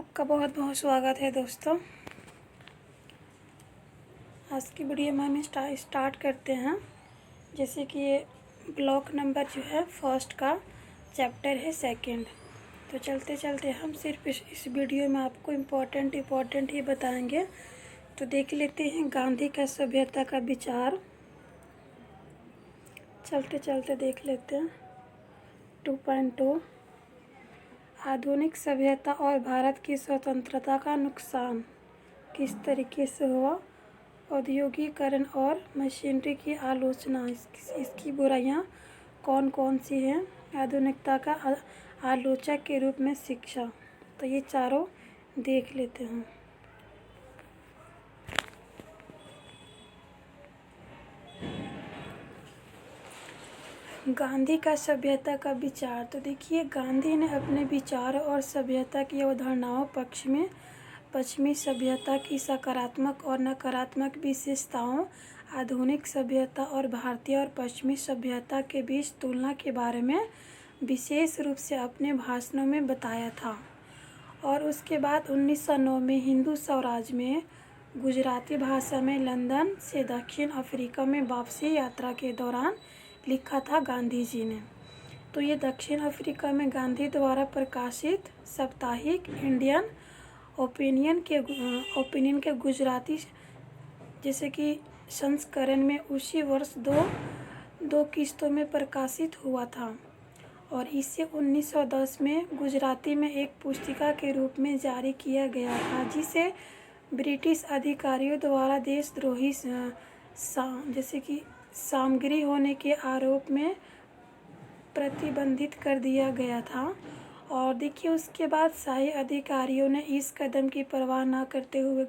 आपका बहुत बहुत स्वागत है दोस्तों। आज की वीडियो में हम स्टार्ट करते हैं। जैसे कि ये ब्लॉक नंबर जो है फर्स्ट का चैप्टर है सेकंड। तो चलते चलते हम सिर्फ इस वीडियो में आपको इम्पोर्टेंट ही बताएंगे। तो देख लेते हैं गांधी का सभ्यता का विचार। चलते चलते देख लेते हैं 2.2 आधुनिक सभ्यता और भारत की स्वतंत्रता का नुकसान किस तरीके से हुआ। औद्योगिकरण और मशीनरी की आलोचना, इसकी बुराइयां कौन कौन सी हैं। आधुनिकता का आलोचक के रूप में शिक्षा। तो ये चारों देख लेते हैं। गांधी का सभ्यता का विचार। तो देखिए, गांधी ने अपने विचार और सभ्यता की अवधारणाओं पक्ष में पश्चिमी सभ्यता की सकारात्मक और नकारात्मक विशेषताओं, आधुनिक सभ्यता और भारतीय और पश्चिमी सभ्यता के बीच तुलना के बारे में विशेष रूप से अपने भाषणों में बताया था। और उसके बाद 1909 में हिंदू स्वराज में गुजराती भाषा में लंदन से दक्षिण अफ्रीका में वापसी यात्रा के दौरान लिखा था गांधी जी ने। तो ये दक्षिण अफ्रीका में गांधी द्वारा प्रकाशित साप्ताहिक इंडियन ओपिनियन के गुजराती जैसे कि संस्करण में उसी वर्ष दो किस्तों में प्रकाशित हुआ था। और इसे 1910 में गुजराती में एक पुस्तिका के रूप में जारी किया गया था, जिसे ब्रिटिश अधिकारियों द्वारा देशद्रोही जैसे कि सामग्री होने के आरोप में प्रतिबंधित कर दिया गया था। और देखिए, उसके बाद शाही अधिकारियों ने इस कदम की परवाह न करते हुए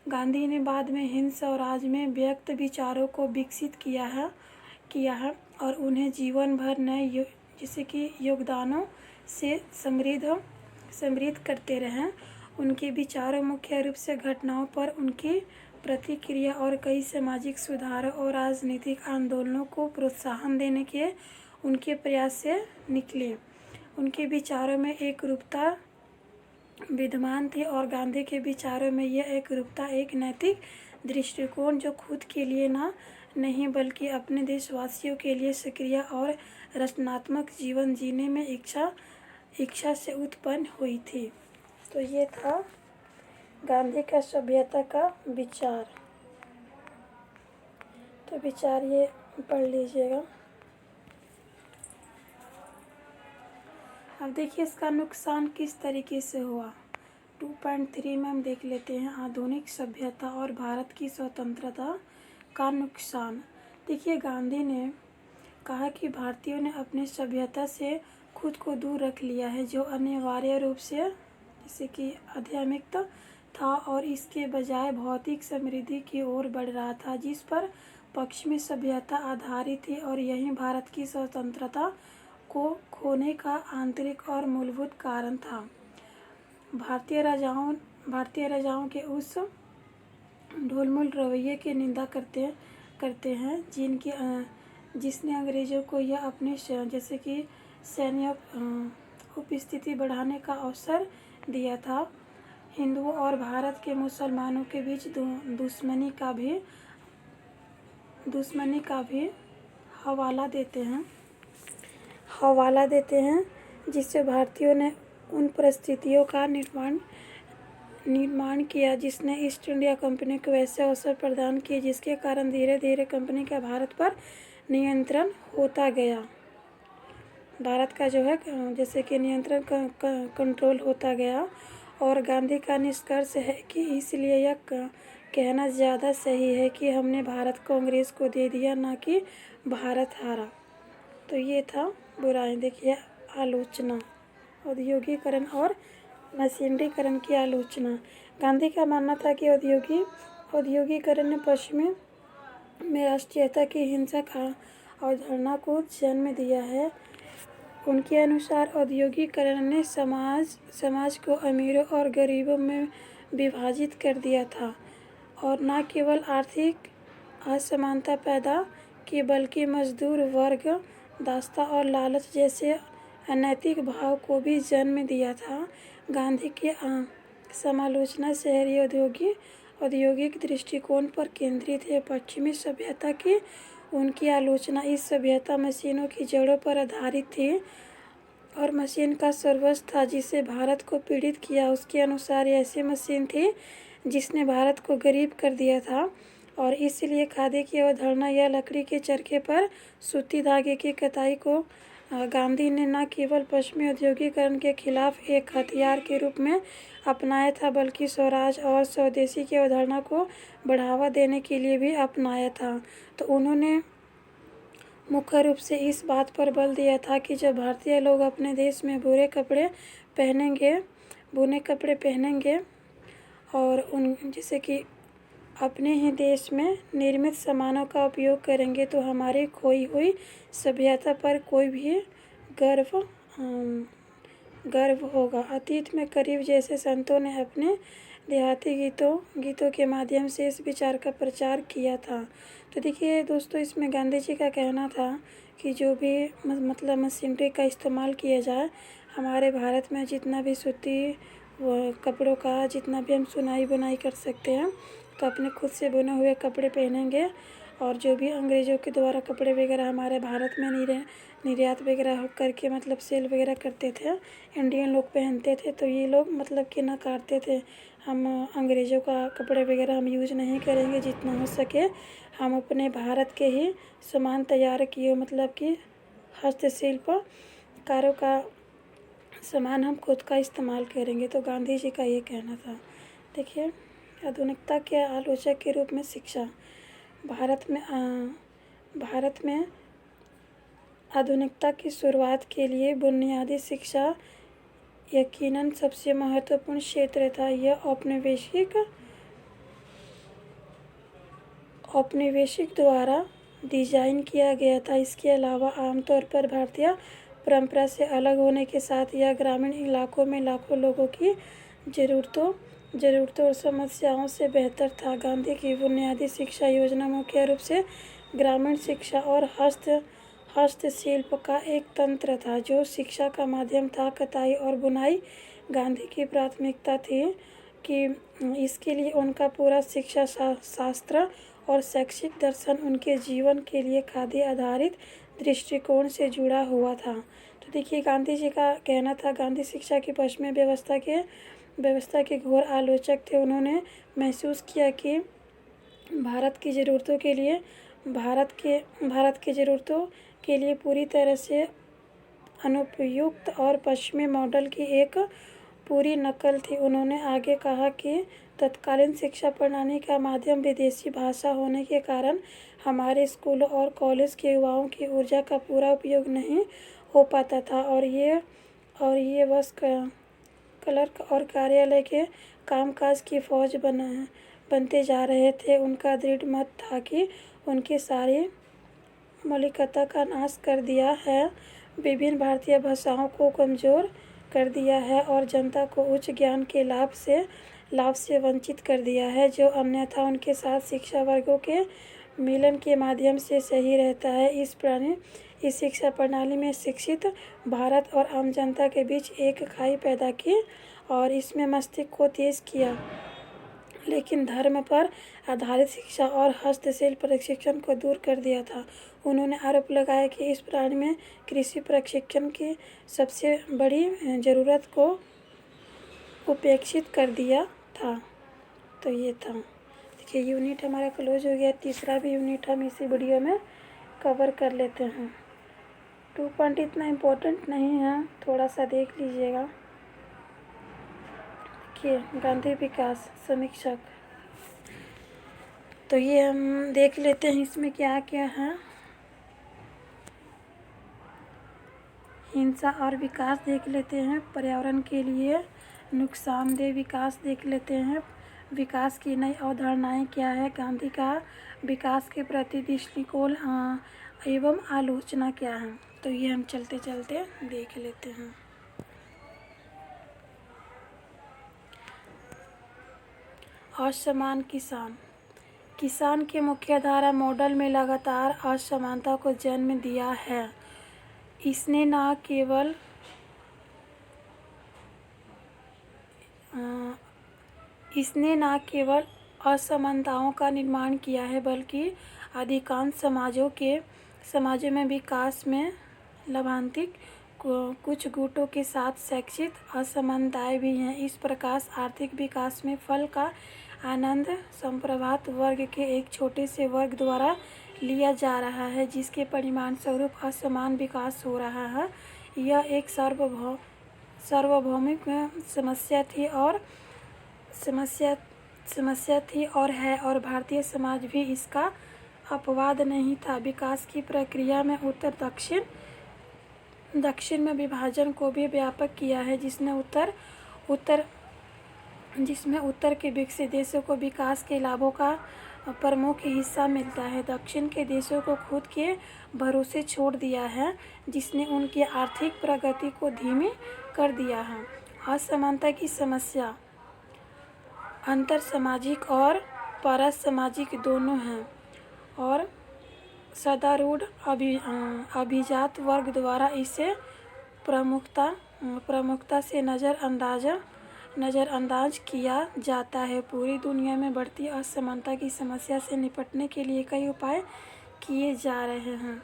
गांधी ने बाद में हिंद स्वराज में व्यक्त विचारों को विकसित किया है और उन्हें जीवन भर नए जैसे कि योगदानों से समृद्ध करते रहे। उनके विचारों मुख्य रूप से घटनाओं पर उनकी प्रतिक्रिया और कई सामाजिक सुधारों और राजनीतिक आंदोलनों को प्रोत्साहन देने के उनके प्रयास से निकले। उनके विचारों में एक रूपता विद्यमान थी और गांधी के विचारों में यह एक रूपता एक नैतिक दृष्टिकोण जो खुद के लिए नहीं बल्कि अपने देशवासियों के लिए सक्रिय और रचनात्मक जीवन जीने में इच्छा से उत्पन्न हुई थी। तो ये था गांधी का सभ्यता का विचार। तो विचार ये पढ़ लीजिएगा। अब देखिए, इसका नुकसान किस तरीके से हुआ। 2.3 में हम देख लेते हैं आधुनिक सभ्यता और भारत की स्वतंत्रता का नुकसान। देखिए, गांधी ने कहा कि भारतीयों ने अपनी सभ्यता से खुद को दूर रख लिया है, जो अनिवार्य रूप से जैसे कि आध्यात्मिक था और इसके बजाय भौतिक समृद्धि की ओर बढ़ रहा था, जिस पर पश्चिमी सभ्यता आधारित थी। और यही भारत की स्वतंत्रता को खोने का आंतरिक और मूलभूत कारण था। भारतीय राजाओं के उस ढोलमुल रवैये की निंदा करते हैं जिसने अंग्रेज़ों को यह अपने जैसे कि सैन्य उपस्थिति बढ़ाने का अवसर दिया था। हिंदुओं और भारत के मुसलमानों के बीच दुश्मनी का भी हवाला देते हैं जिससे भारतीयों ने उन परिस्थितियों का निर्माण किया जिसने ईस्ट इंडिया कंपनी को ऐसे अवसर प्रदान किए जिसके कारण धीरे धीरे कंपनी का भारत पर नियंत्रण होता गया। भारत का जो है जैसे कि नियंत्रण कंट्रोल होता गया। और गांधी का निष्कर्ष है कि इसलिए यह कहना ज़्यादा सही है कि हमने भारत को अंग्रेज़ को दे दिया, ना कि भारत हारा। तो ये था बुराई। देखिए, आलोचना, औद्योगिकरण और मशीनरीकरण की आलोचना। गांधी का मानना था कि औद्योगिकरण ने पश्चिमी में राष्ट्रीयता की हिंसक अवधारणा को जन्म दिया है। उनके अनुसार औद्योगिकरण ने समाज को अमीरों और गरीबों में विभाजित कर दिया था और न केवल आर्थिक असमानता पैदा की बल्कि मजदूर वर्ग, दासता और लालच जैसे अनैतिक भाव को भी जन्म दिया था। गांधी की समालोचना शहरी औद्योगिक दृष्टिकोण पर केंद्रित है। पश्चिमी सभ्यता की उनकी आलोचना इस सभ्यता मशीनों की जड़ों पर आधारित थी और मशीन का सर्वस्व था जिसे भारत को पीड़ित किया। उसके अनुसार ये ऐसी मशीन थी जिसने भारत को गरीब कर दिया था और इसलिए खादी की अवधारणा या लकड़ी के चरखे पर सूती धागे की कताई को गांधी ने न केवल पश्चिमी औद्योगिकरण के खिलाफ एक हथियार के रूप में अपनाया था बल्कि स्वराज और स्वदेशी की अवधारणा को बढ़ावा देने के लिए भी अपनाया था। तो उन्होंने मुख्य रूप से इस बात पर बल दिया था कि जब भारतीय लोग अपने देश में बुने कपड़े पहनेंगे और उन जैसे कि अपने ही देश में निर्मित सामानों का उपयोग करेंगे तो हमारी खोई हुई सभ्यता पर कोई भी गर्व होगा। अतीत में करीब जैसे संतों ने अपने देहाती गीतों के माध्यम से इस विचार का प्रचार किया था। तो देखिए दोस्तों, इसमें गांधी जी का कहना था कि जो भी मतलब मशीनरी का इस्तेमाल किया जाए, हमारे भारत में जितना भी सूती कपड़ों का जितना भी हम सुनाई बुनाई कर सकते हैं तो अपने खुद से बुने हुए कपड़े पहनेंगे। और जो भी अंग्रेज़ों के द्वारा कपड़े वगैरह हमारे भारत में निर्यात वगैरह करके मतलब सेल वगैरह करते थे, इंडियन लोग पहनते थे, तो ये लोग मतलब कि नकारते थे, हम अंग्रेज़ों का कपड़े वगैरह हम यूज़ नहीं करेंगे, जितना हो सके हम अपने भारत के ही सामान तैयार किए मतलब कि हस्तशिल्प कारों का सामान हम खुद का इस्तेमाल करेंगे। तो गांधी जी का ये कहना था। देखिए, आधुनिकता के आलोचक के रूप में शिक्षा। भारत में आधुनिकता की शुरुआत के लिए बुनियादी शिक्षा यकीनन सबसे महत्वपूर्ण क्षेत्र था। यह औपनिवेशिक द्वारा डिजाइन किया गया था। इसके अलावा आमतौर पर भारतीय परंपरा से अलग होने के साथ यह ग्रामीण इलाकों में लाखों लोगों की ज़रूरतों और समस्याओं से बेहतर था। गांधी की बुनियादी शिक्षा योजना मुख्य रूप से ग्रामीण शिक्षा और हस्तशिल्प का एक तंत्र था जो शिक्षा का माध्यम था। कताई और बुनाई गांधी की प्राथमिकता थी कि इसके लिए उनका पूरा शिक्षा शास्त्र और शैक्षिक दर्शन उनके जीवन के लिए खादी आधारित दृष्टिकोण से जुड़ा हुआ था। तो देखिए, गांधी जी का कहना था, गांधी शिक्षा की पश्चिमी व्यवस्था के घोर आलोचक थे। उन्होंने महसूस किया कि भारत की ज़रूरतों के लिए पूरी तरह से अनुपयुक्त और पश्चिमी मॉडल की एक पूरी नकल थी। उन्होंने आगे कहा कि तत्कालीन शिक्षा प्रणाली का माध्यम विदेशी भाषा होने के कारण हमारे स्कूलों और कॉलेज के युवाओं की ऊर्जा का पूरा उपयोग नहीं हो पाता था और ये बस क्लर्क और कार्यालय के कामकाज की फौज बनते जा रहे थे। उनका दृढ़ मत था कि उनकी सारी मौलिकता का नाश कर दिया है, विभिन्न भारतीय भाषाओं को कमज़ोर कर दिया है और जनता को उच्च ज्ञान के लाभ से वंचित कर दिया है, जो अन्यथा उनके साथ शिक्षा वर्गों के मिलन के माध्यम से सही रहता है। इस शिक्षा प्रणाली में शिक्षित भारत और आम जनता के बीच एक खाई पैदा की और इसमें मस्तिष्क को तेज किया, लेकिन धर्म पर आधारित शिक्षा और हस्तशिल्प प्रशिक्षण को दूर कर दिया था। उन्होंने आरोप लगाया कि इस प्रणाली में कृषि प्रशिक्षण की सबसे बड़ी ज़रूरत को उपेक्षित कर दिया था। तो ये था। देखिए, यूनिट हमारा क्लोज हो गया। तीसरा भी यूनिट हम इसी वीडियो में कवर कर लेते हैं। 2 पॉइंट इतना इम्पोर्टेंट नहीं है, थोड़ा सा देख लीजिएगा। देखिए, गांधी विकास समीक्षक, तो ये हम देख लेते हैं इसमें क्या क्या है। हिंसा और विकास देख लेते हैं। पर्यावरण के लिए नुकसानदेह विकास देख लेते हैं। विकास की नई अवधारणाएं क्या है, गांधी का विकास के प्रति दृष्टिकोण एवं आलोचना क्या है, तो ये हम चलते चलते देख लेते हैं। असमान किसान के मुख्यधारा मॉडल में लगातार असमानता को जन्म दिया है। इसने न केवल इसने न केवल असमानताओं का निर्माण किया है बल्कि अधिकांश समाजों में विकास में लाभान्वित कुछ गुटों के साथ शैक्षिक असमानताएं भी हैं। इस प्रकार आर्थिक विकास में फल का आनंद संप्रभुत्व वर्ग के एक छोटे से वर्ग द्वारा लिया जा रहा है, जिसके परिणाम स्वरूप असमान विकास हो रहा है। यह एक सार्वभौमिक समस्या थी और है, और भारतीय समाज भी इसका अपवाद नहीं था। विकास की प्रक्रिया में दक्षिण में विभाजन को भी व्यापक किया है, जिसमें उत्तर के विकसित देशों को विकास के लाभों का प्रमुख हिस्सा मिलता है। दक्षिण के देशों को खुद के भरोसे छोड़ दिया है, जिसने उनकी आर्थिक प्रगति को धीमी कर दिया है। असमानता की समस्या अंतर सामाजिक और पर सामाजिक दोनों हैं, और सदारूढ़ अभिजात वर्ग द्वारा इसे प्रमुखता से नज़रअंदाज किया जाता है। पूरी दुनिया में बढ़ती असमानता की समस्या से निपटने के लिए कई उपाय किए जा रहे हैं।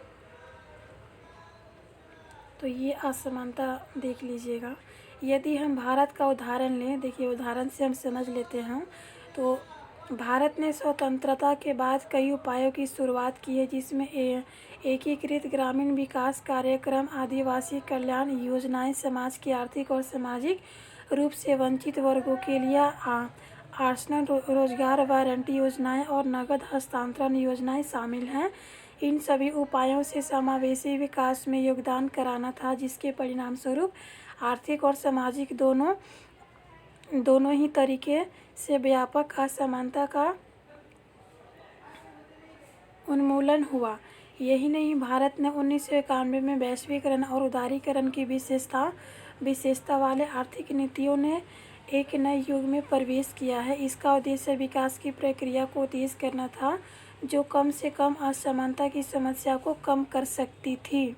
तो ये असमानता देख लीजिएगा। यदि हम भारत का उदाहरण लें, देखिए उदाहरण से हम समझ लेते हैं। तो भारत ने स्वतंत्रता के बाद कई उपायों की शुरुआत की है, जिसमें एकीकृत ग्रामीण विकास कार्यक्रम, आदिवासी कल्याण योजनाएं, समाज की आर्थिक और सामाजिक रूप से वंचित वर्गों के लिए आश्रय, रोजगार गारंटी योजनाएं और नगद हस्तांतरण योजनाएं शामिल हैं। इन सभी उपायों से समावेशी विकास में योगदान कराना था, जिसके परिणाम स्वरूप आर्थिक और सामाजिक दोनों ही तरीके से व्यापक असमानता का उन्मूलन हुआ। यही नहीं, भारत ने 1991 में वैश्वीकरण और उदारीकरण की विशेषता वाले आर्थिक नीतियों ने एक नए युग में प्रवेश किया है। इसका उद्देश्य विकास की प्रक्रिया को तेज करना था, जो कम से कम असमानता की समस्या को कम कर सकती थी।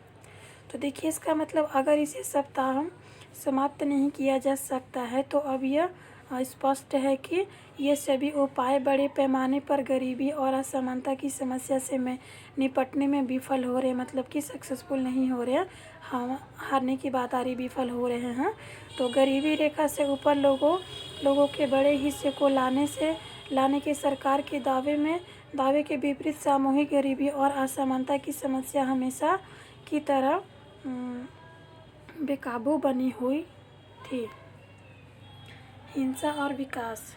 तो देखिए, इसका मतलब अगर इसे सप्ताह समाप्त नहीं किया जा सकता है, तो अब यह स्पष्ट है कि ये सभी उपाय बड़े पैमाने पर गरीबी और असमानता की समस्या से निपटने में विफल हो रहे हैं, मतलब कि सक्सेसफुल नहीं हो रहे हैं। हाँ, हारने की बात आ रही, विफल हो रहे हैं। तो गरीबी रेखा से ऊपर लोगों के बड़े हिस्से को लाने के सरकार के दावे के विपरीत सामूहिक गरीबी और असमानता की समस्या हमेशा की तरह बेकाबू बनी हुई थी। हिंसा और विकास।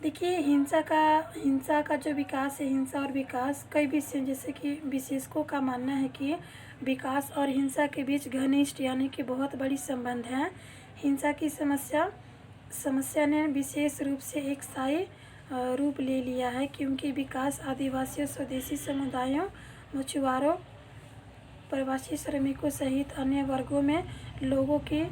देखिए, हिंसा का जो विकास है, हिंसा और विकास कई विषय, जैसे कि विशेषज्ञों का मानना है कि विकास और हिंसा के बीच घनिष्ठ यानी कि बहुत बड़ी संबंध है। हिंसा की समस्या ने विशेष रूप से एक स्थायी रूप ले लिया है, क्योंकि विकास आदिवासियों, स्वदेशी समुदायों, मछुआरों, प्रवासी श्रमिकों सहित अन्य वर्गों में लोगों के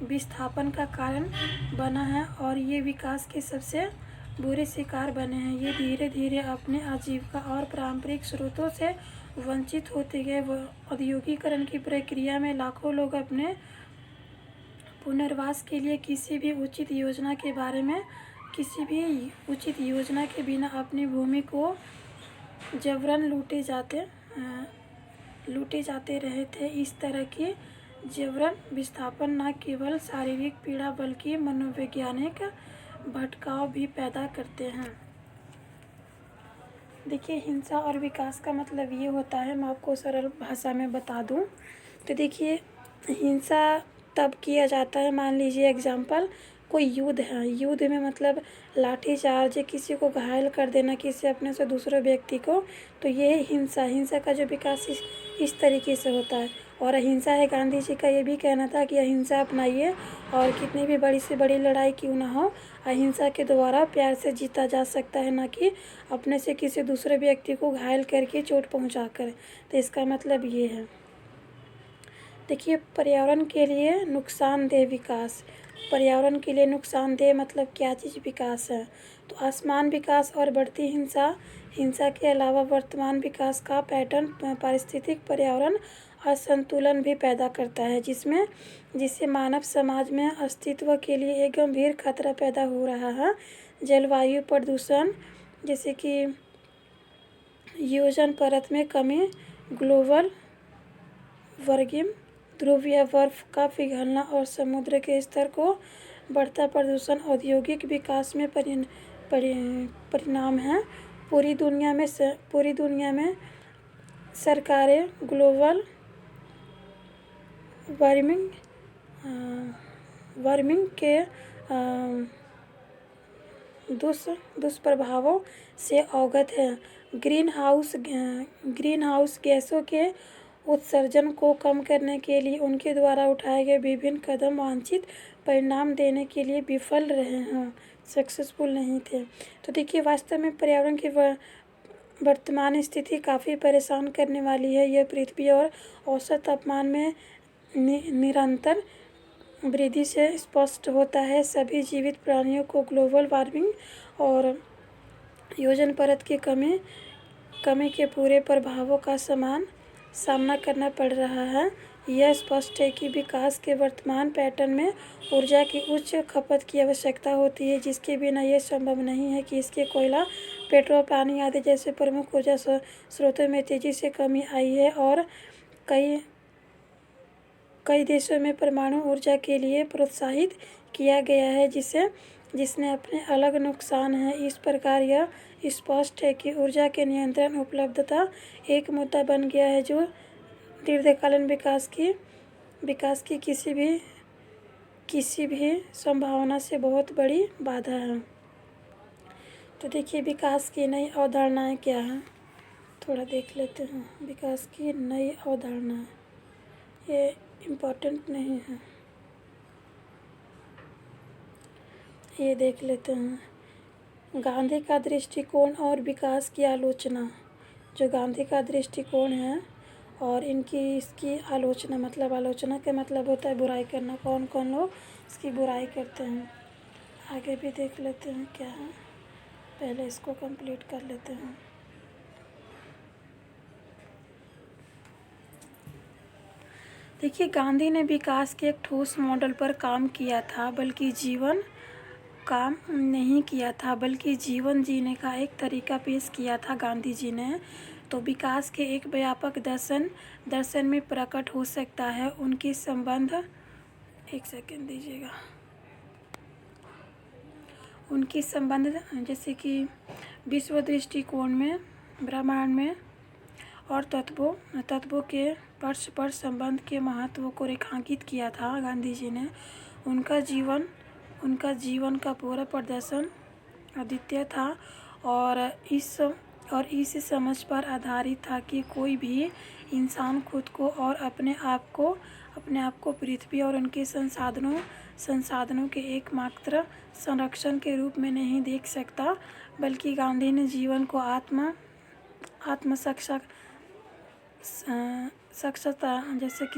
विस्थापन का कारण बना है, और ये विकास के सबसे बुरे शिकार बने हैं। ये धीरे धीरे अपने आजीविका और पारंपरिक स्रोतों से वंचित होते गए। औद्योगिकरण की प्रक्रिया में लाखों लोग अपने पुनर्वास के लिए किसी भी उचित योजना के बिना अपनी भूमि को जबरन लूटे जाते रहे थे। इस तरह की जबरन विस्थापन न केवल शारीरिक पीड़ा बल्कि मनोवैज्ञानिक भटकाव भी पैदा करते हैं। देखिए, हिंसा और विकास का मतलब ये होता है, मैं आपको सरल भाषा में बता दूं तो देखिए, हिंसा तब किया जाता है, मान लीजिए एग्जाम्पल, कोई युद्ध है, युद्ध में मतलब लाठीचार्ज, किसी को घायल कर देना, किसी अपने से दूसरे व्यक्ति को, तो ये हिंसा का जो विकास इस तरीके से होता है। और अहिंसा है, गांधी जी का ये भी कहना था कि अहिंसा अपनाइए, और कितनी भी बड़ी से बड़ी लड़ाई क्यों ना हो, अहिंसा के द्वारा प्यार से जीता जा सकता है, ना कि अपने से किसी दूसरे व्यक्ति को घायल करके चोट पहुंचा कर। तो इसका मतलब ये है। देखिए, पर्यावरण के लिए नुकसानदेह विकास। पर्यावरण के लिए नुकसानदेह मतलब क्या चीज़ विकास है। तो आसमान विकास और बढ़ती हिंसा के अलावा वर्तमान विकास का पैटर्न पारिस्थितिक पर्यावरण असंतुलन भी पैदा करता है, जिससे मानव समाज में अस्तित्व के लिए एक गंभीर खतरा पैदा हो रहा है। जलवायु प्रदूषण जैसे कि ओजोन परत में कमी, ग्लोबल वार्मिंग, ध्रुवीय बर्फ का पिघलना और समुद्र के स्तर को बढ़ता प्रदूषण औद्योगिक विकास में परिणाम है। पूरी दुनिया में सरकारें ग्लोबल वार्मिंग के दुष्प्रभावों से अवगत है। ग्रीन हाउस गैसों के उत्सर्जन को कम करने के लिए उनके द्वारा उठाए गए विभिन्न कदम वांछित परिणाम देने के लिए विफल रहे हैं, सक्सेसफुल नहीं थे। तो देखिए, वास्तव में पर्यावरण की वर्तमान स्थिति काफ़ी परेशान करने वाली है। यह पृथ्वी और औसत तापमान में निरंतर वृद्धि से स्पष्ट होता है। सभी जीवित प्राणियों को ग्लोबल वार्मिंग और ओजोन परत की कमी के पूरे प्रभावों का सामना करना पड़ रहा है। यह स्पष्ट है कि विकास के वर्तमान पैटर्न में ऊर्जा की उच्च खपत की आवश्यकता होती है, जिसके बिना यह संभव नहीं है कि इसके कोयला, पेट्रोल, पानी आदि जैसे प्रमुख ऊर्जा स्रोतों में तेजी से कमी आई है और कई देशों में परमाणु ऊर्जा के लिए प्रोत्साहित किया गया है, जिसने अपने अलग नुकसान हैं। इस प्रकार यह स्पष्ट है कि ऊर्जा के नियंत्रण उपलब्धता एक मुद्दा बन गया है, जो दीर्घकालीन विकास की किसी भी संभावना से बहुत बड़ी बाधा है। तो देखिए, विकास की नई अवधारणाएं क्या हैं, थोड़ा देख लेते हैं। विकास की नई अवधारणाएं, ये इम्पोर्टेंट नहीं है, ये देख लेते हैं। गांधी का दृष्टिकोण और विकास की आलोचना। जो गांधी का दृष्टिकोण है और इसकी आलोचना का मतलब होता है बुराई करना। कौन कौन लोग इसकी बुराई करते हैं, आगे भी देख लेते हैं क्या है। पहले इसको कंप्लीट कर लेते हैं। देखिए, गांधी ने विकास के एक ठोस मॉडल पर काम किया था, बल्कि जीवन जीने का एक तरीका पेश किया था गांधी जी ने। तो विकास के एक व्यापक दर्शन में प्रकट हो सकता है उनकी संबंध, एक सेकंड दीजिएगा, उनकी संबंध जैसे कि विश्व दृष्टिकोण में, ब्रह्मांड में और तत्वों के परस्पर संबंध के महत्व को रेखांकित किया था गांधी जी ने। उनका जीवन का पूरा प्रदर्शन अद्वितीय था और इस समझ पर आधारित था कि कोई भी इंसान खुद को और अपने आप को पृथ्वी और उनके संसाधनों के एकमात्र संरक्षण के रूप में नहीं देख सकता, बल्कि गांधी ने जीवन को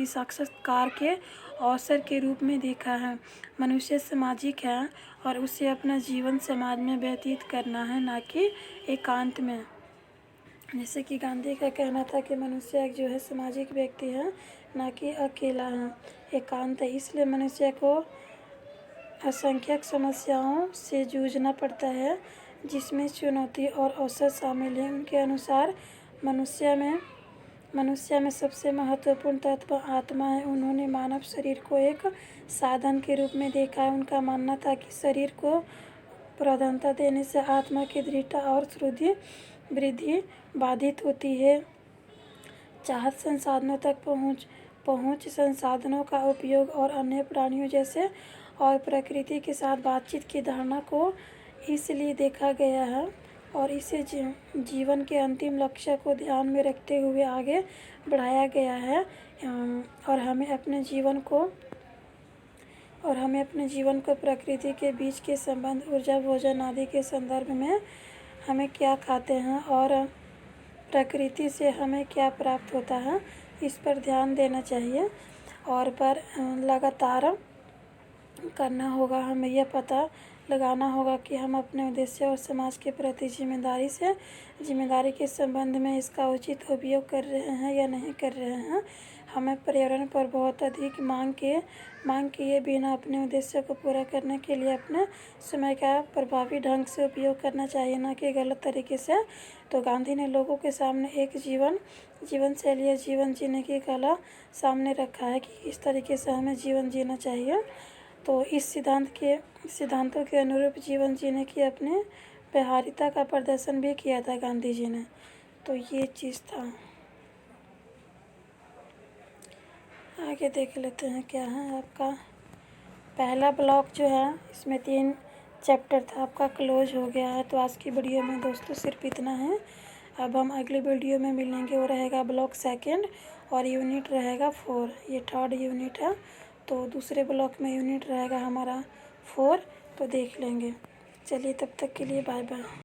साक्षात्कार के अवसर के रूप में देखा है। मनुष्य सामाजिक है और उसे अपना जीवन समाज में व्यतीत करना है, ना कि एकांत में। जैसे कि गांधी का कहना था कि मनुष्य जो है सामाजिक व्यक्ति है, ना कि अकेला है, एकांत है। इसलिए मनुष्य को असंख्यक समस्याओं से जूझना पड़ता है, जिसमें चुनौती और अवसर शामिल हैं। उनके अनुसार मनुष्य में सबसे महत्वपूर्ण तत्व आत्मा है। उन्होंने मानव शरीर को एक साधन के रूप में देखा है। उनका मानना था कि शरीर को प्रधानता देने से आत्मा की दृढ़ता और वृद्धि बाधित होती है। चाहत संसाधनों तक पहुँच, संसाधनों का उपयोग और अन्य प्राणियों जैसे और प्रकृति के साथ बातचीत की धारणा को इसलिए देखा गया है और इसे जीवन के अंतिम लक्ष्य को ध्यान में रखते हुए आगे बढ़ाया गया है। और हमें अपने जीवन को प्रकृति के बीच के संबंध, ऊर्जा, भोजन आदि के संदर्भ में हमें क्या खाते हैं और प्रकृति से हमें क्या प्राप्त होता है, इस पर ध्यान देना चाहिए। और पर लगातार करना होगा, हमें यह पता लगाना होगा कि हम अपने उद्देश्य और समाज के प्रति जिम्मेदारी के संबंध में इसका उचित उपयोग कर रहे हैं या नहीं कर रहे हैं। हमें पर्यावरण पर बहुत अधिक मांग किए बिना अपने उद्देश्य को पूरा करने के लिए अपने समय का प्रभावी ढंग से उपयोग करना चाहिए, ना कि गलत तरीके से। तो गांधी ने लोगों के सामने एक जीवन शैली या जीवन जीने की कला सामने रखा है कि इस तरीके से हमें जीवन जीना चाहिए। तो इस सिद्धांतों के अनुरूप जीवन जीने की अपने व्यवहारिकता का प्रदर्शन भी किया था गांधी जी ने। तो ये चीज़ था। आगे देख लेते हैं क्या है आपका पहला ब्लॉक जो है, इसमें 3 चैप्टर था, आपका क्लोज हो गया है। तो आज की वीडियो में दोस्तों सिर्फ इतना है। अब हम अगली वीडियो में मिलेंगे, वो रहेगा ब्लॉक 2 और यूनिट रहेगा 4। ये 3rd यूनिट है, तो दूसरे ब्लॉक में यूनिट रहेगा हमारा 4, तो देख लेंगे। चलिए तब तक के लिए बाय बाय।